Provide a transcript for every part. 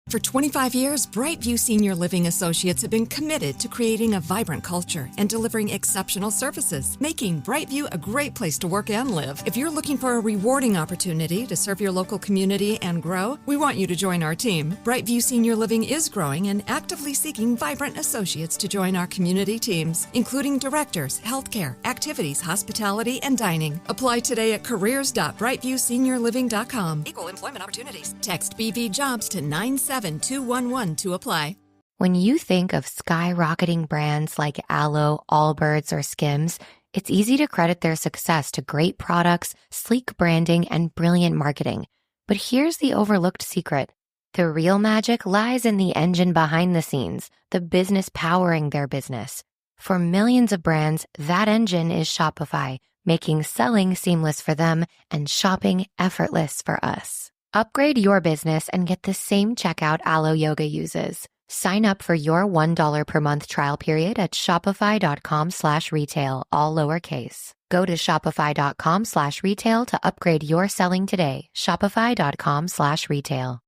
For 25 years, Brightview Senior Living Associates have been committed to creating a vibrant culture and delivering exceptional services, making Brightview a great place to work and live. If you're looking for a rewarding opportunity to serve your local community and grow, we want you to join our team. Brightview Senior Living is growing and actively seeking vibrant associates to join our community teams, including directors, healthcare, activities, hospitality, and dining. Apply today at careers.brightviewseniorliving.com. Equal employment opportunities. Text BV Jobs to 97211 to apply. When you think of skyrocketing brands like Aloe, Allbirds, or Skims, it's easy to credit their success to great products, sleek branding, and brilliant marketing. But here's the overlooked secret. The real magic lies in the engine behind the scenes, the business powering their business. For millions of brands, that engine is Shopify, making selling seamless for them and shopping effortless for us. Upgrade your business and get the same checkout Aloe Yoga uses. Sign up for your $1 per month trial period at shopify.com/retail, all lowercase. Go to shopify.com/retail to upgrade your selling today. Shopify.com/retail.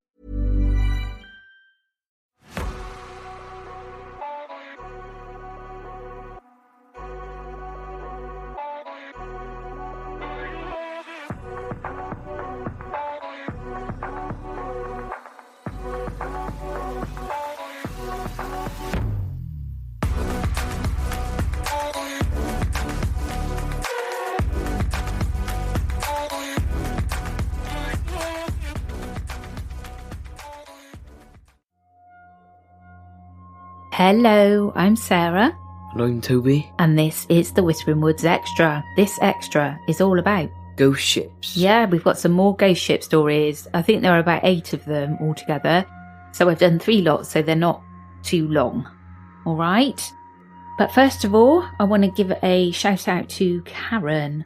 Hello, I'm Sarah. Hello, I'm Toby. And this is the Whispering Woods Extra. This extra is all about ghost ships. Yeah, we've got some more ghost ship stories. I think there are about 8 of them altogether. So I've done 3 lots, so they're not too long. All right. But first of all, I want to give a shout out to Karen.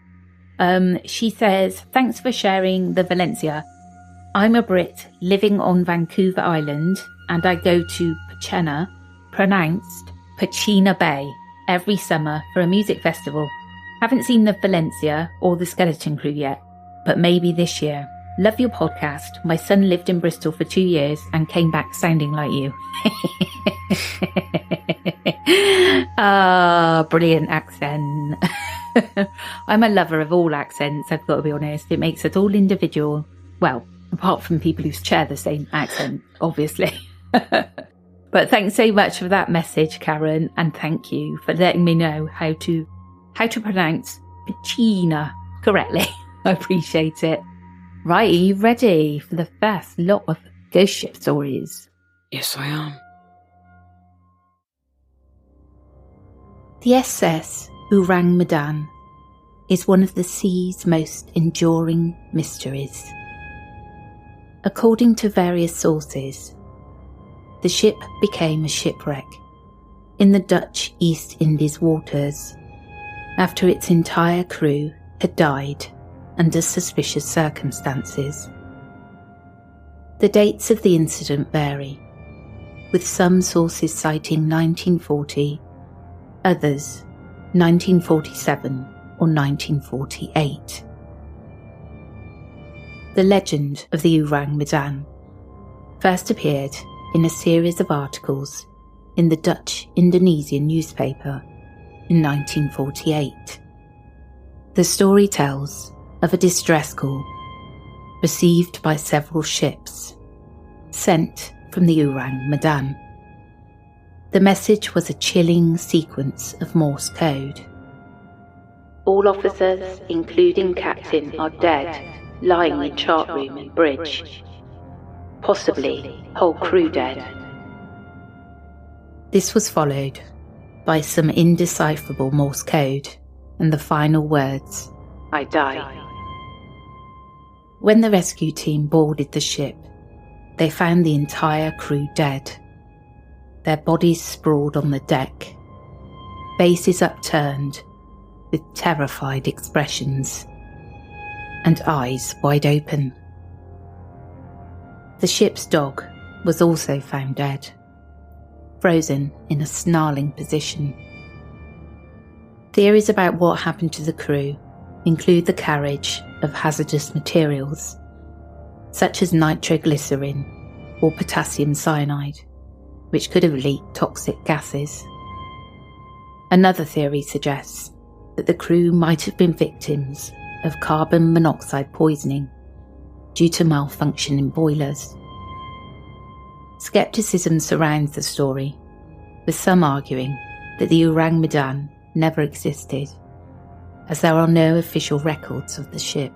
She says, thanks for sharing the Valencia. I'm a Brit living on Vancouver Island and I go to Pachena, pronounced Pachena Bay, every summer for a music festival. Haven't seen the Valencia or the Skeleton Crew yet, but maybe this year. Love your podcast. My son lived in Bristol for 2 years and came back sounding like you. Brilliant accent. I'm a lover of all accents, I've got to be honest. It makes us all individual. Well, apart from people who share the same accent, obviously. But thanks so much for that message, Karen, and thank you for letting me know how to pronounce Pachena correctly. I appreciate it. Right, are you ready for the first lot of ghost ship stories? Yes, I am. The SS Ourang Medan is one of the sea's most enduring mysteries. According to various sources, the ship became a shipwreck in the Dutch East Indies waters after its entire crew had died under suspicious circumstances. The dates of the incident vary, with some sources citing 1940, others 1947 or 1948. The legend of the Ourang Medan first appeared in a series of articles in the Dutch Indonesian newspaper in 1948. The story tells of a distress call received by several ships sent from the Ourang Medan. The message was a chilling sequence of Morse code. All officers, including captain, are dead, lying in chart room and bridge. Possibly whole crew dead. This was followed by some indecipherable Morse code and the final words, I die. When the rescue team boarded the ship, they found the entire crew dead. Their bodies sprawled on the deck, faces upturned with terrified expressions, and eyes wide open. The ship's dog was also found dead, frozen in a snarling position. Theories about what happened to the crew include the carriage of hazardous materials, such as nitroglycerin, or potassium cyanide, which could have leaked toxic gases. Another theory suggests that the crew might have been victims of carbon monoxide poisoning due to malfunction in boilers. Skepticism surrounds the story, with some arguing that the Orang Medan never existed, as there are no official records of the ship.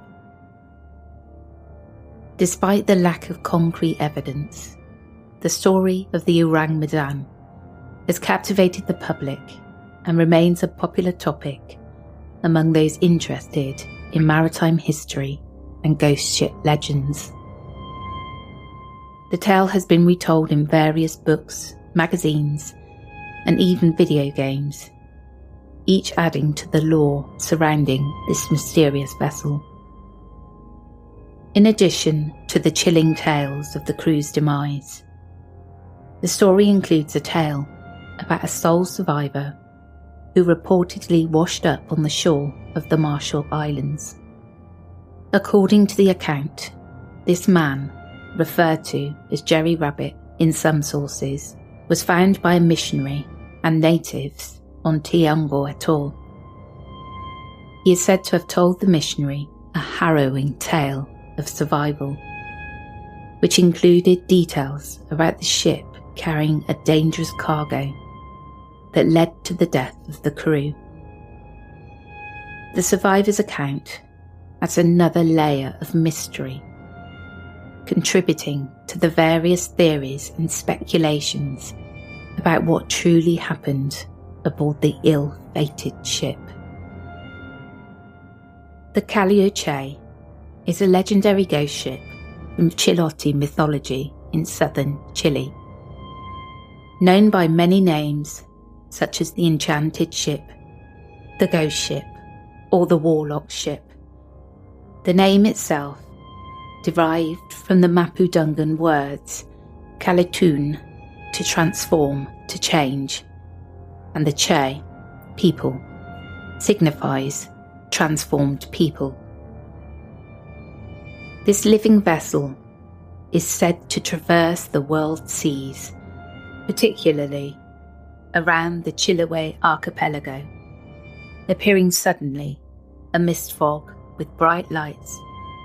Despite the lack of concrete evidence, the story of the Orang Medan has captivated the public and remains a popular topic among those interested in maritime history and ghost ship legends. The tale has been retold in various books, magazines, and even video games, each adding to the lore surrounding this mysterious vessel. In addition to the chilling tales of the crew's demise, the story includes a tale about a sole survivor who reportedly washed up on the shore of the Marshall Islands. According to the account, this man, referred to as Jerry Rabbit in some sources, was found by a missionary and natives on Tiangbo Atoll. He is said to have told the missionary a harrowing tale of survival, which included details about the ship carrying a dangerous cargo that led to the death of the crew. The survivor's account adds another layer of mystery, contributing to the various theories and speculations about what truly happened aboard the ill-fated ship. The Calioche is a legendary ghost ship from Chilote mythology in southern Chile. Known by many names such as the Enchanted Ship, the Ghost Ship, or the Warlock Ship, the name itself derived from the Mapudungun words Kalitun, to transform, to change, and the Che, people, signifies transformed people. This living vessel is said to traverse the world's seas, particularly around the Chiloé archipelago, appearing suddenly amidst fog with bright lights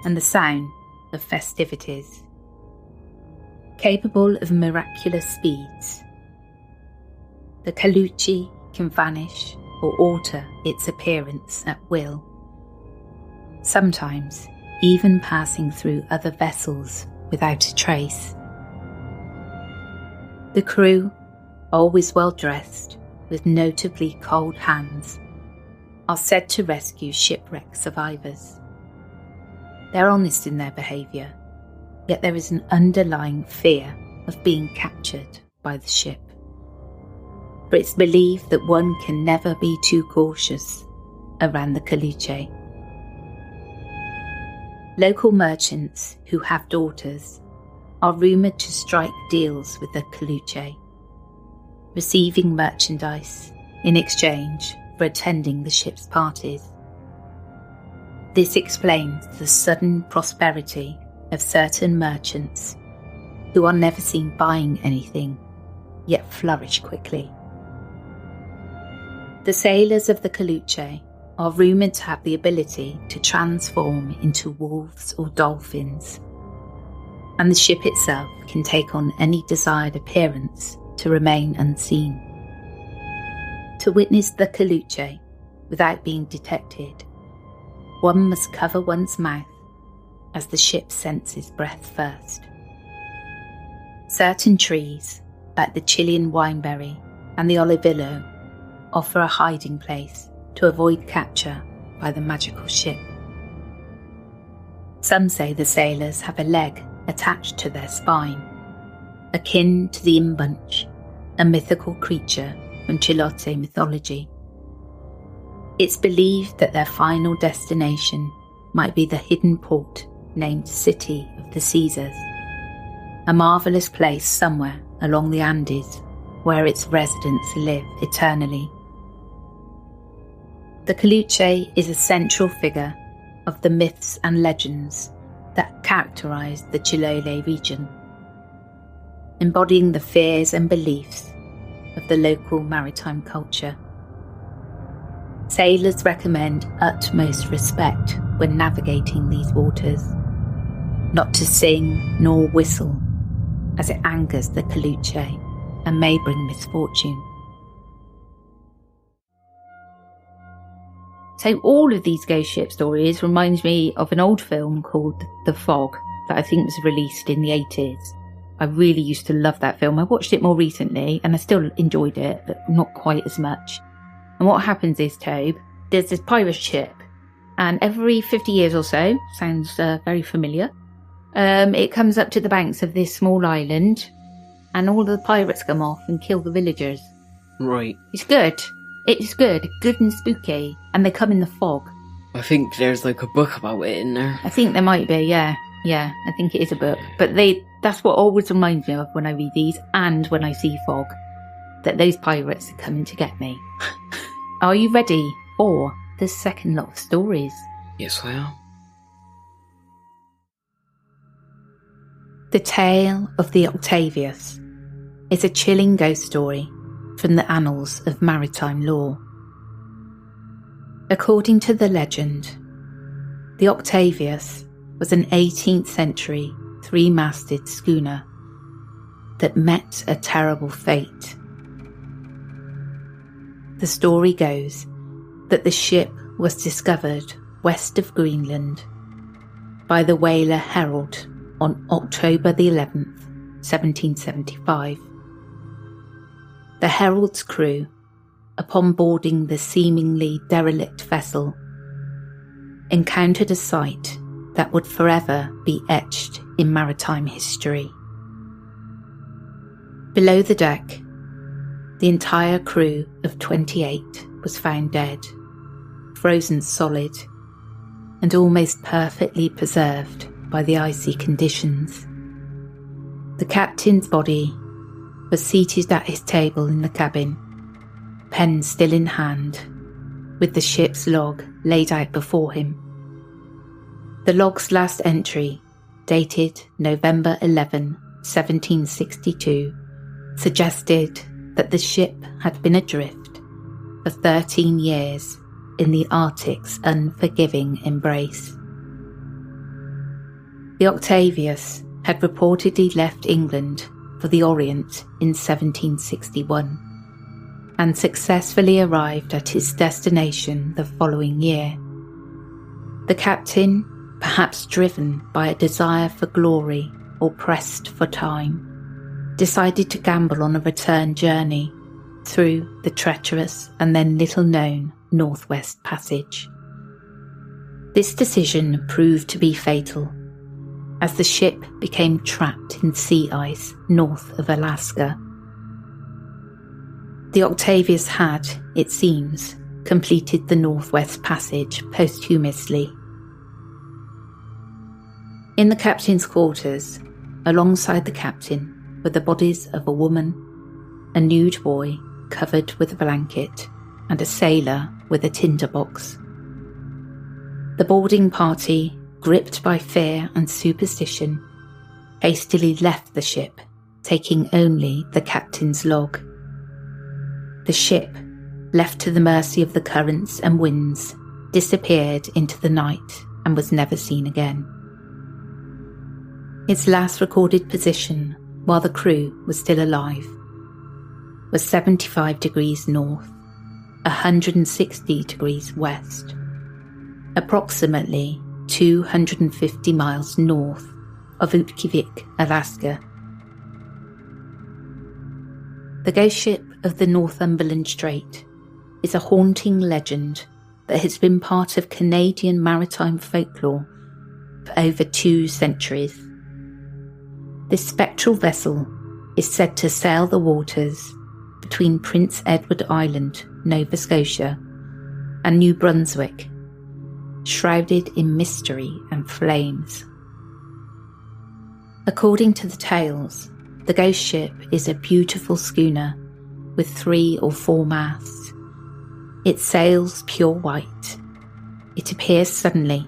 and the sound of festivities. Capable of miraculous speeds, the Calucci can vanish or alter its appearance at will, sometimes even passing through other vessels without a trace. The crew, always well dressed with notably cold hands, are said to rescue shipwreck survivors. They're honest in their behaviour, yet there is an underlying fear of being captured by the ship. For it's believed that one can never be too cautious around the Caluche. Local merchants who have daughters are rumoured to strike deals with the Caluche, receiving merchandise in exchange for attending the ship's parties. This explains the sudden prosperity of certain merchants who are never seen buying anything, yet flourish quickly. The sailors of the Caluche are rumoured to have the ability to transform into wolves or dolphins, and the ship itself can take on any desired appearance to remain unseen. To witness the Caluche without being detected, one must cover one's mouth as the ship senses breath first. Certain trees, like the Chilean wineberry and the olivillo, offer a hiding place to avoid capture by the magical ship. Some say the sailors have a leg attached to their spine, akin to the imbunch, a mythical creature from Chilote mythology. It's believed that their final destination might be the hidden port named City of the Caesars, a marvellous place somewhere along the Andes where its residents live eternally. The Caluche is a central figure of the myths and legends that characterise the Chiloé region. embodying the fears and beliefs of the local maritime culture. Sailors recommend utmost respect when navigating these waters, not to sing nor whistle, as it angers the Caluche and may bring misfortune. So all of these ghost ship stories reminds me of an old film called The Fog that I think was released in the 80s. I really used to love that film. I watched it more recently and I still enjoyed it, but not quite as much. And what happens is, Tobe, there's this pirate ship, and every 50 years or so, sounds very familiar, it comes up to the banks of this small island, and all the pirates come off and kill the villagers. Right. It's good. It's good and spooky, and they come in the fog. I think there's like a book about it in there. I think there might be, yeah. Yeah, I think it is a book. But that's what always reminds me of when I read these and when I see fog, that those pirates are coming to get me. Are you ready for the second lot of stories? Yes, I am. The Tale of the Octavius is a chilling ghost story from the annals of maritime lore. According to the legend, the Octavius was an 18th century three-masted schooner that met a terrible fate. The story goes that the ship was discovered west of Greenland by the whaler Herald on October the 11th, 1775. The Herald's crew, upon boarding the seemingly derelict vessel, encountered a sight that would forever be etched in maritime history. Below the deck, the entire crew of 28 was found dead, frozen solid, and almost perfectly preserved by the icy conditions. The captain's body was seated at his table in the cabin, pen still in hand, with the ship's log laid out before him. The log's last entry, dated November 11, 1762, suggested that the ship had been adrift for 13 years in the Arctic's unforgiving embrace. The Octavius had reportedly left England for the Orient in 1761 and successfully arrived at its destination the following year. The captain, perhaps driven by a desire for glory or pressed for time, decided to gamble on a return journey through the treacherous and then little-known Northwest Passage. This decision proved to be fatal, as the ship became trapped in sea ice north of Alaska. The Octavius had, it seems, completed the Northwest Passage posthumously. In the captain's quarters, alongside the captain, were the bodies of a woman, a nude boy covered with a blanket, and a sailor with a tinderbox. The boarding party, gripped by fear and superstition, hastily left the ship, taking only the captain's log. The ship, left to the mercy of the currents and winds, disappeared into the night and was never seen again. Its last recorded position, while the crew was still alive, was 75 degrees north, 160 degrees west, approximately 250 miles north of Utqiagvik, Alaska. The ghost ship of the Northumberland Strait is a haunting legend that has been part of Canadian maritime folklore for over 2 centuries. This spectral vessel is said to sail the waters between Prince Edward Island, Nova Scotia, and New Brunswick, shrouded in mystery and flames. According to the tales, the ghost ship is a beautiful schooner with 3 or 4 masts. It sails pure white. It appears suddenly,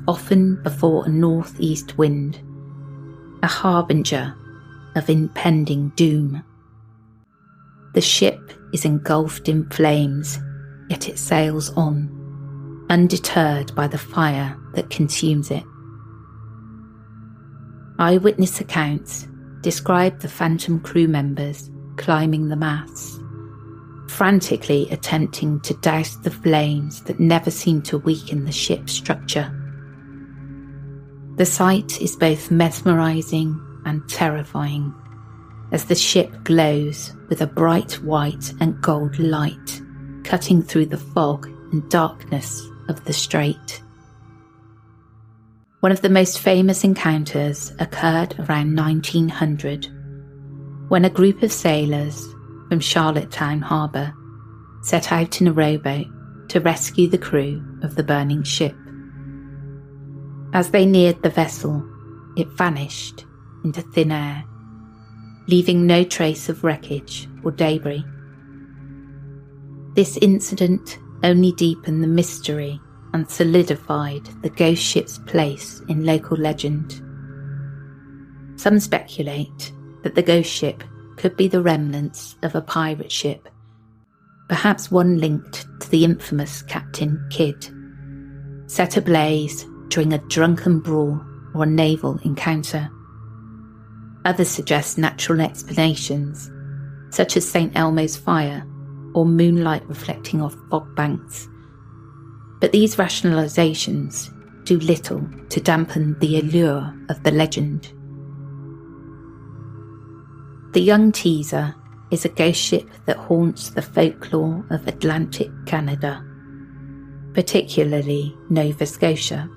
often before a northeast wind, a harbinger of impending doom. The ship is engulfed in flames, yet it sails on, undeterred by the fire that consumes it. Eyewitness accounts describe the phantom crew members climbing the masts, frantically attempting to douse the flames that never seem to weaken the ship's structure. The sight is both mesmerising and terrifying, as the ship glows with a bright white and gold light cutting through the fog and darkness of the strait. One of the most famous encounters occurred around 1900, when a group of sailors from Charlottetown Harbour set out in a rowboat to rescue the crew of the burning ship. As they neared the vessel, it vanished into thin air, leaving no trace of wreckage or debris. This incident only deepened the mystery and solidified the ghost ship's place in local legend. Some speculate that the ghost ship could be the remnants of a pirate ship, perhaps one linked to the infamous Captain Kidd, set ablaze during a drunken brawl or a naval encounter. Others suggest natural explanations, such as St. Elmo's fire or moonlight reflecting off fog banks. But these rationalisations do little to dampen the allure of the legend. The Young Teaser is a ghost ship that haunts the folklore of Atlantic Canada, particularly Nova Scotia.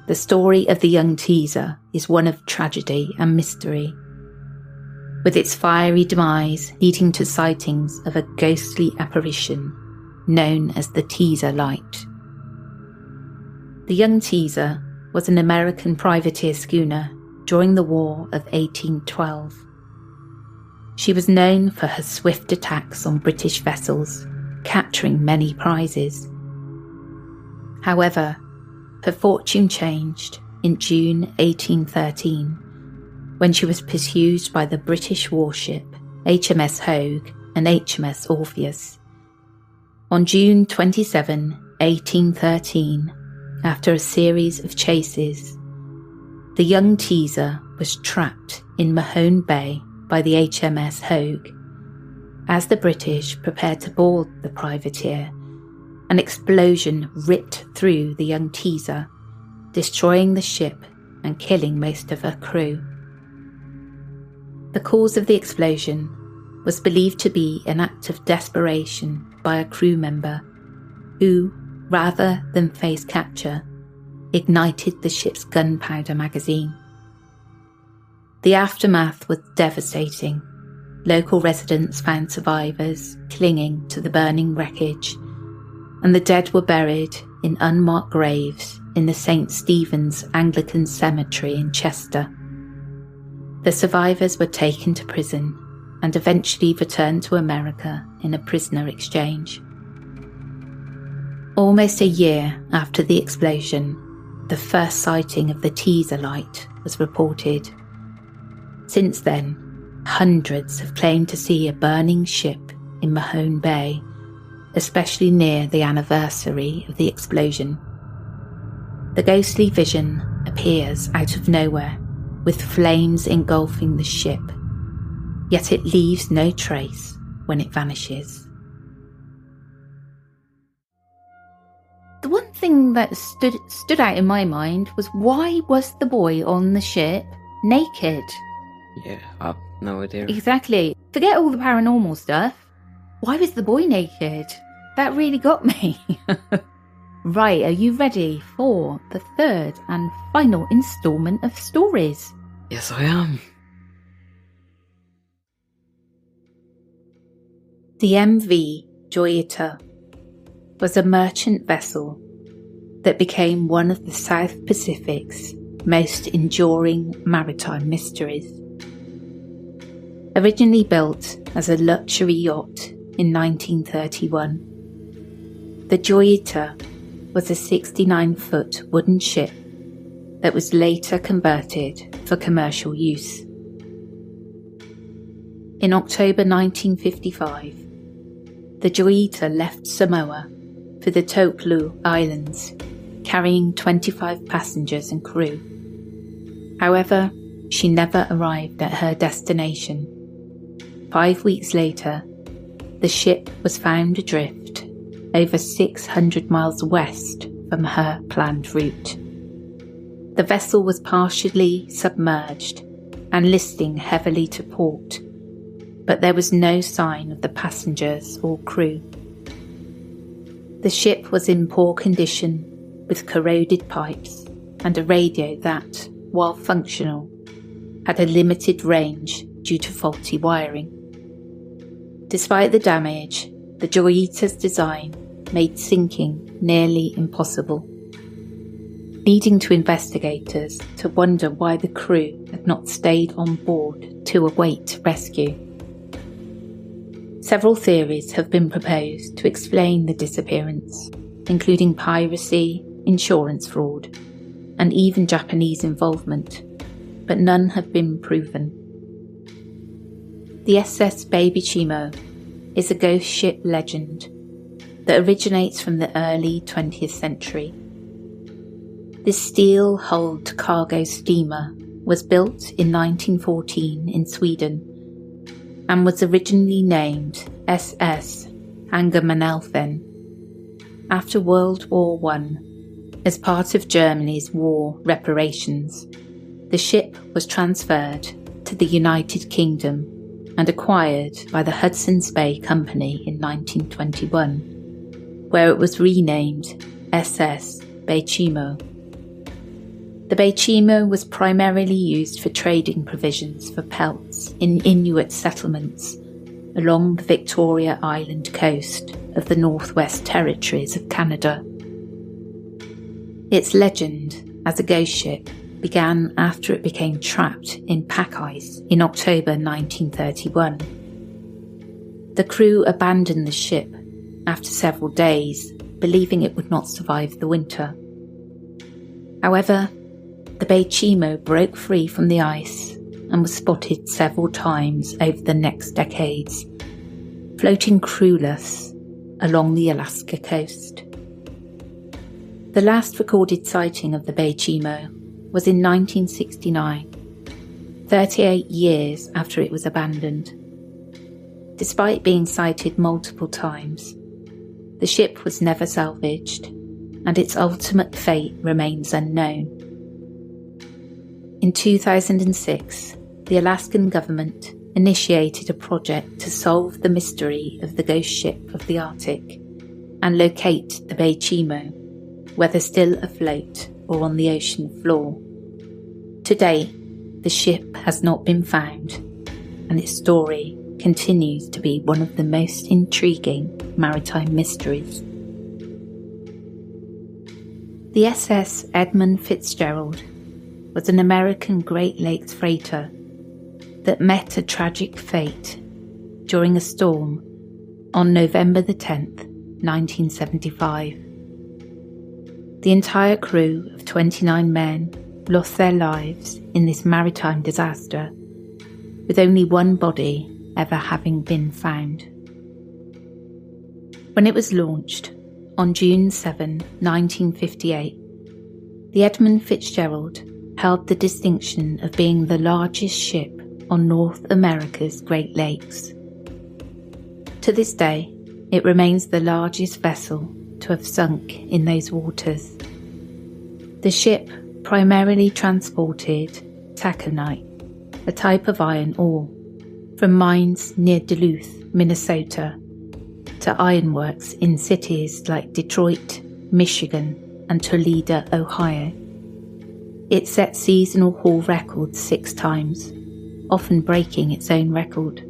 The story of the Young Teaser is one of tragedy and mystery, with its fiery demise leading to sightings of a ghostly apparition known as the Teaser Light. The Young Teaser was an American privateer schooner during the War of 1812. She was known for her swift attacks on British vessels, capturing many prizes. However, her fortune changed in June 1813 when she was pursued by the British warship HMS Hogue and HMS Orpheus. On June 27, 1813, after a series of chases, the Young Teaser was trapped in Mahone Bay by the HMS Hogue. As the British prepared to board the privateer, an explosion ripped through the Young Teaser, destroying the ship and killing most of her crew. The cause of the explosion was believed to be an act of desperation by a crew member who, rather than face capture, ignited the ship's gunpowder magazine. The aftermath was devastating. Local residents found survivors clinging to the burning wreckage, and the dead were buried in unmarked graves in the St. Stephen's Anglican Cemetery in Chester. The survivors were taken to prison and eventually returned to America in a prisoner exchange. Almost a year after the explosion, the first sighting of the Teaser Light was reported. Since then, hundreds have claimed to see a burning ship in Mahone Bay, especially near the anniversary of the explosion. The ghostly vision appears out of nowhere, with flames engulfing the ship, yet it leaves no trace when it vanishes. The one thing that stood out in my mind was, why was the boy on the ship naked? Yeah, I've no idea. Exactly. Forget all the paranormal stuff. Why was the boy naked? That really got me. Right, are you ready for the third and final instalment of stories? Yes, I am. The MV Joyita was a merchant vessel that became one of the South Pacific's most enduring maritime mysteries. Originally built as a luxury yacht in 1931, the Joyita was a 69-foot wooden ship that was later converted for commercial use. In October 1955, the Joita left Samoa for the Toklu Islands, carrying 25 passengers and crew. However, she never arrived at her destination. 5 weeks later, the ship was found adrift over 600 miles west from her planned route. The vessel was partially submerged and listing heavily to port, but there was no sign of the passengers or crew. The ship was in poor condition, with corroded pipes and a radio that, while functional, had a limited range due to faulty wiring. Despite the damage, the Joita's design made sinking nearly impossible, leading to investigators to wonder why the crew had not stayed on board to await rescue. Several theories have been proposed to explain the disappearance, including piracy, insurance fraud, and even Japanese involvement, but none have been proven. The SS Baby Chimo is a ghost ship legend that originates from the early 20th century. This steel-hulled cargo steamer was built in 1914 in Sweden and was originally named SS Angermanelfen. After World War I, as part of Germany's war reparations, the ship was transferred to the United Kingdom and acquired by the Hudson's Bay Company in 1921, where it was renamed SS Beichimo. The Beichimo was primarily used for trading provisions for pelts in Inuit settlements along the Victoria Island coast of the Northwest Territories of Canada. Its legend as a ghost ship began after it became trapped in pack ice in October 1931. The crew abandoned the ship after several days, believing it would not survive the winter. However, the Beichimo broke free from the ice and was spotted several times over the next decades, floating crewless along the Alaska coast. The last recorded sighting of the Beichimo was in 1969, 38 years after it was abandoned. Despite being sighted multiple times, the ship was never salvaged, and its ultimate fate remains unknown. In 2006, the Alaskan government initiated a project to solve the mystery of the ghost ship of the Arctic and locate the Beichimo, whether still afloat or on the ocean floor. To date, the ship has not been found, and its story continues to be one of the most intriguing maritime mysteries. The SS Edmund Fitzgerald was an American Great Lakes freighter that met a tragic fate during a storm on November the 10th, 1975. The entire crew of 29 men lost their lives in this maritime disaster, with only one body ever having been found. When it was launched on June 7, 1958, the Edmund Fitzgerald held the distinction of being the largest ship on North America's Great Lakes. To this day, it remains the largest vessel to have sunk in those waters. The ship primarily transported taconite, a type of iron ore, from mines near Duluth, Minnesota, to ironworks in cities like Detroit, Michigan, and Toledo, Ohio. It set seasonal haul records 6 times, often breaking its own record.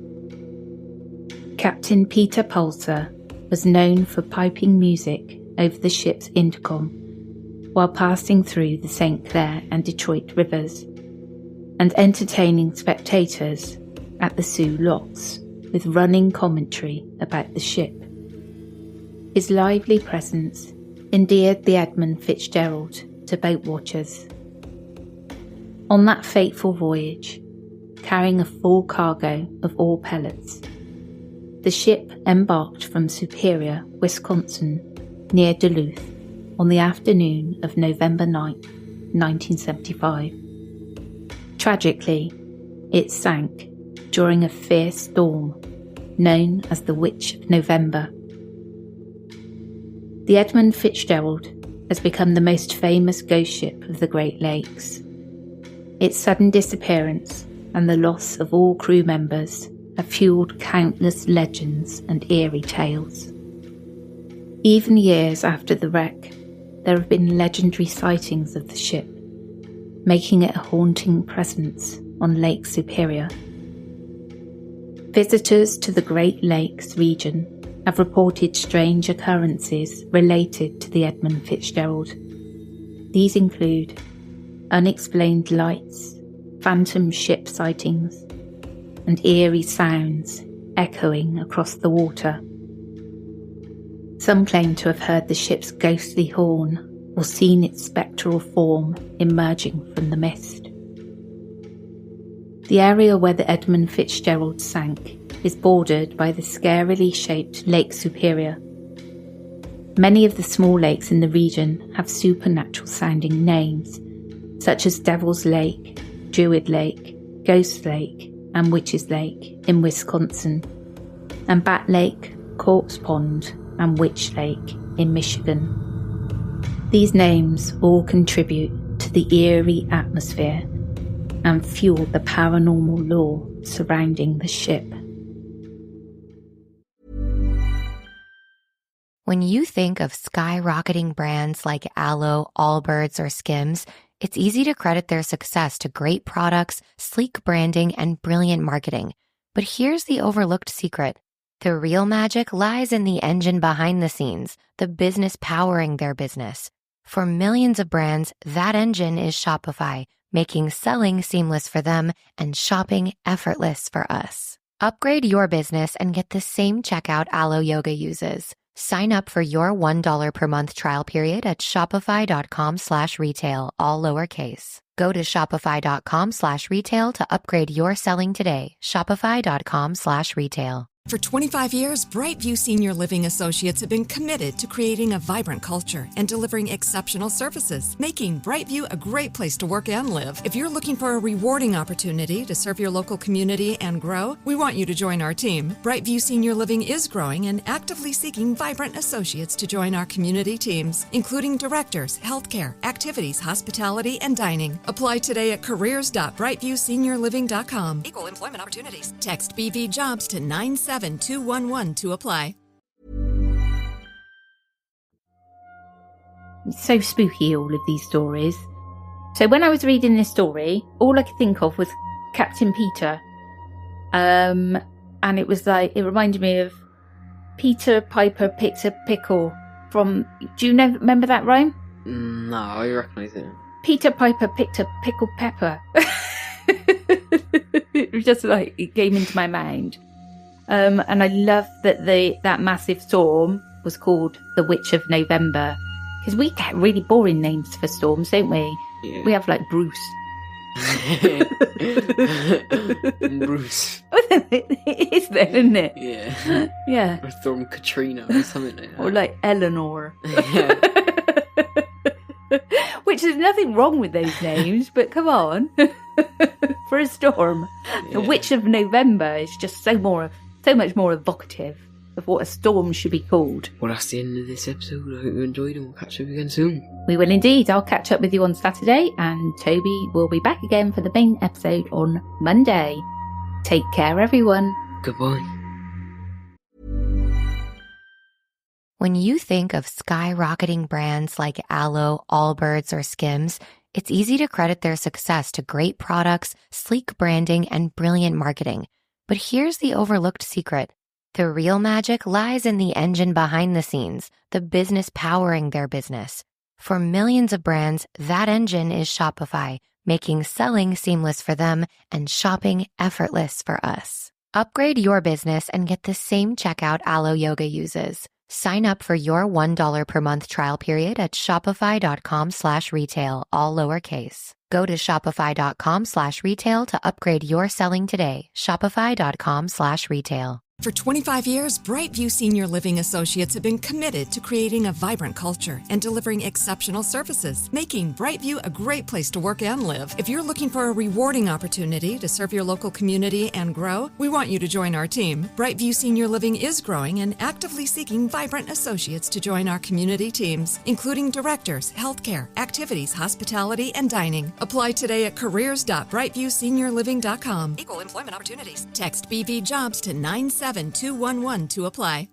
Captain Peter Pulser was known for piping music over the ship's intercom while passing through the St. Clair and Detroit rivers, and entertaining spectators at the Sioux Locks with running commentary about the ship. His lively presence endeared the Edmund Fitzgerald to boat watchers. On that fateful voyage, carrying a full cargo of ore pellets. The ship embarked from Superior, Wisconsin, near Duluth, on the afternoon of November 9th, 1975. Tragically, it sank during a fierce storm known as the Witch of November. The Edmund Fitzgerald has become the most famous ghost ship of the Great Lakes. Its sudden disappearance and the loss of all crew members have fueled countless legends and eerie tales. Even years after the wreck, there have been legendary sightings of the ship, making it a haunting presence on Lake Superior. Visitors to the Great Lakes region have reported strange occurrences related to the Edmund Fitzgerald. These include unexplained lights, phantom ship sightings, and eerie sounds echoing across the water. Some claim to have heard the ship's ghostly horn or seen its spectral form emerging from the mist. The area where the Edmund Fitzgerald sank is bordered by the scarily shaped Lake Superior. Many of the small lakes in the region have supernatural sounding names, such as Devil's Lake, Druid Lake, Ghost Lake, and Witch's Lake in Wisconsin, and Bat Lake, Corpse Pond, and Witch Lake in Michigan. These names all contribute to the eerie atmosphere and fuel the paranormal lore surrounding the ship. When you think of skyrocketing brands like Aloe, Allbirds, or Skims, it's easy to credit their success to great products, sleek branding, and brilliant marketing. But here's the overlooked secret. The real magic lies in the engine behind the scenes, the business powering their business. For millions of brands, that engine is Shopify, making selling seamless for them and shopping effortless for us. Upgrade your business and get the same checkout Aloe Yoga uses. Sign up for your $1 per month trial period at shopify.com/retail, all lowercase. Go to shopify.com/retail to upgrade your selling today. Shopify.com/retail. For 25 years, Brightview Senior Living Associates have been committed to creating a vibrant culture and delivering exceptional services, making Brightview a great place to work and live. If you're looking for a rewarding opportunity to serve your local community and grow, we want you to join our team. Brightview Senior Living is growing and actively seeking vibrant associates to join our community teams, including directors, healthcare, activities, hospitality, and dining. Apply today at careers.brightviewseniorliving.com. Equal employment opportunities. Text BV Jobs to 97211 to apply. It's so spooky, all of these stories. So when I was reading this story, all I could think of was Captain Peter. And it was like, it reminded me of Peter Piper picked a pickle from, do you know, remember that rhyme? No, I recognise it. Peter Piper picked a pickled pepper. It was just like, it came into my mind. And I love that that massive storm was called the Witch of November. Because we get really boring names for storms, don't we? Yeah. We have like Bruce. Bruce. It is there, isn't it? Yeah. Yeah. Or Storm Katrina or something like that. Or like Eleanor. Yeah. Which there's nothing wrong with those names, but come on. For a storm. Yeah. The Witch of November is just so much more evocative of what a storm should be called. Well, that's the end of this episode. I hope you enjoyed and we'll catch up again soon. We will indeed. I'll catch up with you on Saturday, and Toby will be back again for the main episode on Monday. Take care, everyone. Goodbye. When you think of skyrocketing brands like Aloe, Allbirds, or Skims, it's easy to credit their success to great products, sleek branding, and brilliant marketing. But here's the overlooked secret. The real magic lies in the engine behind the scenes, the business powering their business. For millions of brands, that engine is Shopify, making selling seamless for them and shopping effortless for us. Upgrade your business and get the same checkout Aloe Yoga uses. Sign up for your $1 per month trial period at shopify.com/retail, all lowercase. Go to shopify.com/retail to upgrade your selling today. Shopify.com/retail. For 25 years, Brightview Senior Living Associates have been committed to creating a vibrant culture and delivering exceptional services, making Brightview a great place to work and live. If you're looking for a rewarding opportunity to serve your local community and grow, we want you to join our team. Brightview Senior Living is growing and actively seeking vibrant associates to join our community teams, including directors, healthcare, activities, hospitality, and dining. Apply today at careers.brightviewseniorliving.com. Equal employment opportunities. Text BV Jobs to 97211 to apply.